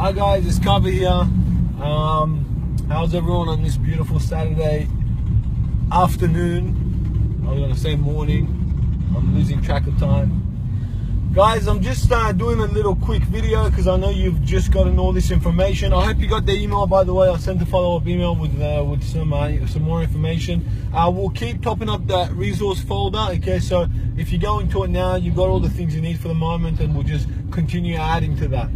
Hi guys, it's Cover here. How's everyone on this beautiful Saturday afternoon? I was gonna say morning. I'm losing track of time. Guys, I'm just doing a little quick video because I know you've just gotten all this information. I hope you got the email, by the way. I sent a follow-up email with some more information. We'll keep topping up that resource folder, okay? So if you go into it now, you've got all the things you need for the moment, and we'll just continue adding to that.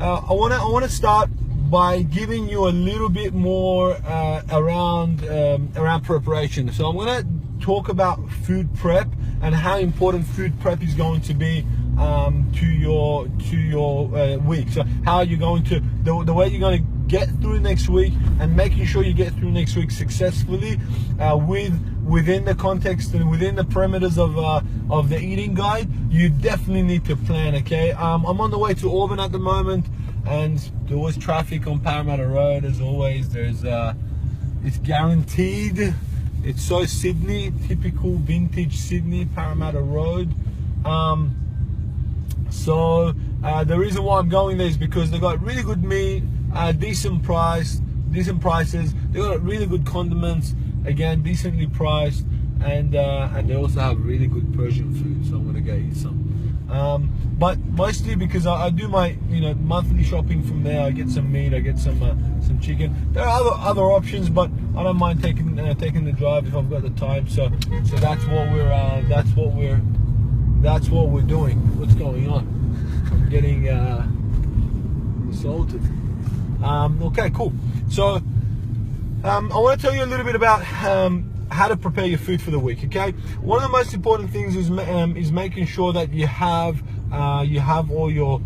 I want to start by giving you a little bit more around preparation. So I'm going to talk about food prep and how important food prep is going to be to your week. So how you're going to the way you're going to get through next week, and making sure you get through next week successfully within the context and within the parameters of the eating guide. You definitely need to plan, okay? I'm on the way to Auburn at the moment, and there was traffic on Parramatta Road as always. It's guaranteed. It's so Sydney, typical vintage Sydney, Parramatta Road. So the reason why I'm going there is because they got really good meat, decent prices. They got really good condiments, again decently priced, and they also have really good Persian food. So I'm gonna go eat some. But mostly because I do my monthly shopping from there. I get some meat, I get some chicken. There are other options, but I don't mind taking the drive if I've got the time. So that's what we're doing. What's going on? I'm getting assaulted. Okay, cool. So I want to tell you a little bit about how to prepare your food for the week. Okay, one of the most important things is making sure that you have all your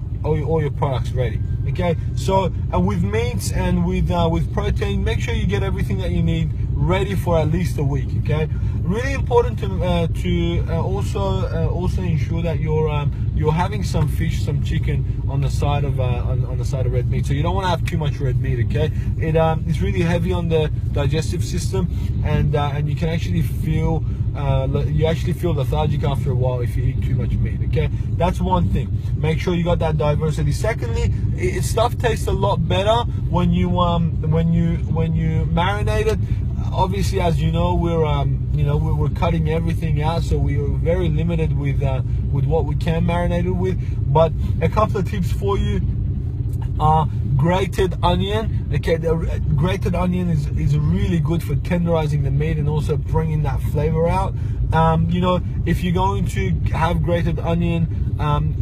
products ready. Okay, so with meats and with protein, make sure you get everything that you need ready for at least a week. Okay, really important to also ensure that you're having some fish, some chicken on the side of red meat. So you don't want to have too much red meat. Okay, it's really heavy on the digestive system, and you can actually feel lethargic after a while if you eat too much meat. Okay, that's one thing. Make sure you got that diversity. Secondly, stuff tastes a lot better when you marinate it. Obviously, as you know, we're cutting everything out, so we are very limited with what we can marinate it with. But a couple of tips for you are grated onion. Okay, the grated onion is really good for tenderizing the meat and also bringing that flavor out. If you're going to have grated onion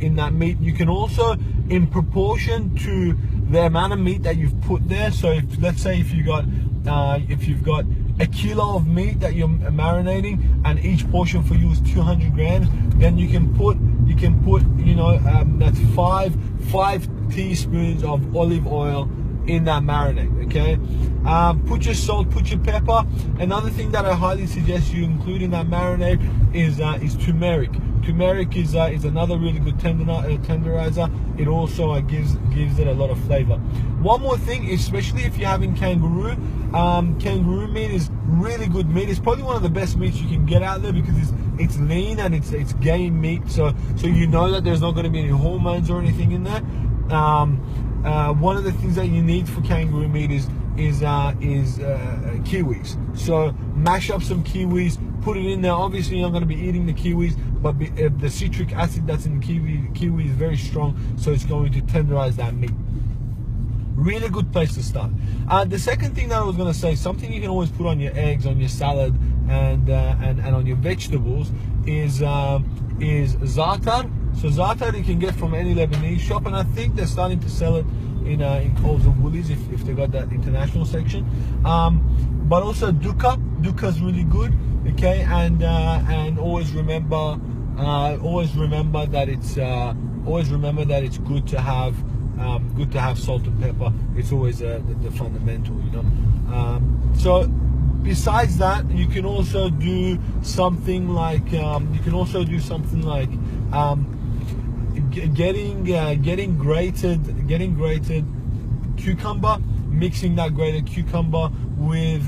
in that meat, you can also, in proportion to the amount of meat that you've put there. So let's say if you've got a kilo of meat that you're marinating, and each portion for you is 200 grams, then you can put that's five teaspoons of olive oil in that marinade. Okay, put your salt, put your pepper. Another thing that I highly suggest you include in that marinade is turmeric. Turmeric is another really good tenderizer. It also gives it a lot of flavor. One more thing, especially if you're having kangaroo meat is really good meat. It's probably one of the best meats you can get out there because it's lean and it's game meat. So you know that there's not going to be any hormones or anything in there. One of the things that you need for kangaroo meat is kiwis. So mash up some kiwis, put it in there. Obviously you're not going to be eating the kiwis, but the citric acid that's in the kiwi is very strong, so it's going to tenderize that meat. Really good place to start. The second thing that I was going to say, something you can always put on your eggs, on your salad, and on your vegetables is za'atar. So za'atar you can get from any Lebanese shop, and I think they're starting to sell it in Coles and Woolies if they got that international section. But also dukkha is really good. Okay, and always remember that it's good to have salt and pepper. It's always the fundamental, So besides that, you can also do something like getting grated cucumber, mixing that grated cucumber with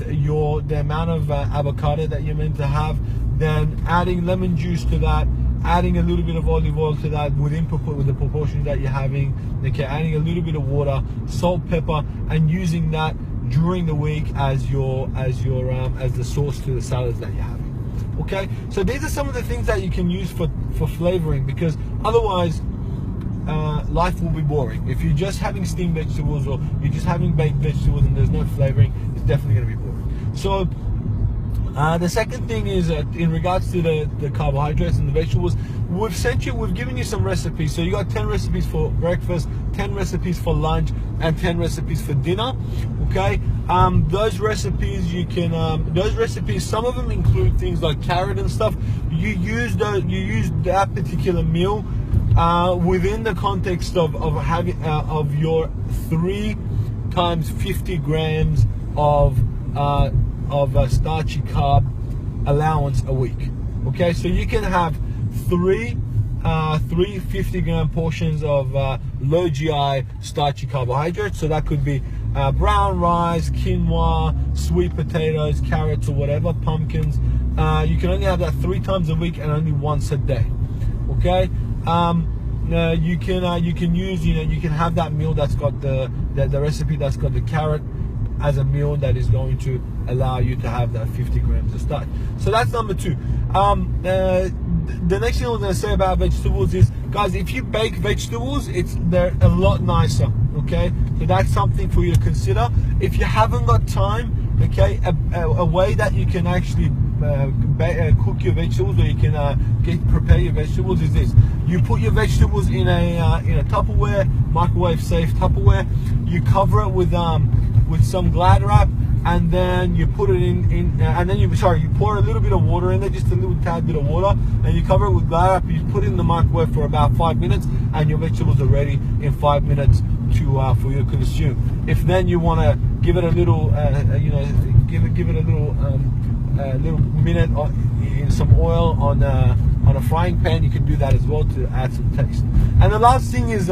the amount of avocado that you're meant to have, then adding lemon juice to that, adding a little bit of olive oil to that with the proportions that you're having. Okay, adding a little bit of water, salt, pepper, and using that during the week as the sauce to the salads that you're having. Okay, so these are some of the things that you can use for flavoring, because otherwise life will be boring. If you're just having steamed vegetables or you're just having baked vegetables and there's no flavoring, it's definitely going to be boring. So the second thing is in regards to the carbohydrates and the vegetables, we've given you some recipes. So you got 10 recipes for breakfast, 10 recipes for lunch, and 10 recipes for dinner. Okay, those recipes some of them include things like carrot and stuff. You use that particular meal within the context of having of your 3 times 50 grams of starchy carb allowance a week. Okay, so you can have three 50-gram portions of low GI starchy carbohydrates. So that could be brown rice, quinoa, sweet potatoes, carrots, or whatever, pumpkins. You can only have that 3 times a week and only once a day. Okay, you can use, you can have that meal that's got the recipe that's got the carrot as a meal that is going to allow you to have that 50 grams of starch. So that's number 2. The next thing I was going to say about vegetables is, guys, if you bake vegetables, they're a lot nicer. Okay, so that's something for you to consider. If you haven't got time, okay, a way that you can actually cook your vegetables, or you can prepare your vegetables, is this: you put your vegetables in a Tupperware, microwave safe Tupperware. You cover it with some Glad wrap, and then you put it and then you pour a little bit of water in there, just a little tad bit of water, and you cover it with Glad wrap. You put it in the microwave for about 5 minutes, and your vegetables are ready in 5 minutes for you to consume. If then you want to give it a little, give it a little minute in some oil on a frying pan, you can do that as well to add some taste. And the last thing is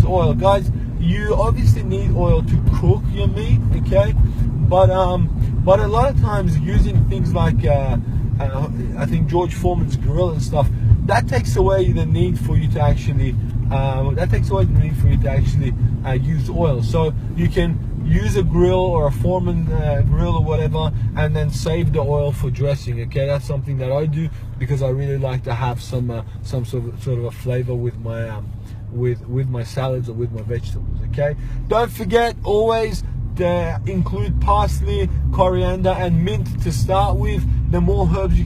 oil, guys. You obviously need oil to cook your meat, okay? But a lot of times using things like I think George Foreman's grill and stuff, that takes away the need for you to actually use oil. So you can use a grill or a Foreman grill or whatever, and then save the oil for dressing. Okay, that's something that I do because I really like to have some sort of a flavor with my with my salads or with my vegetables. Okay, don't forget always to include parsley, coriander, and mint to start with. The more herbs you can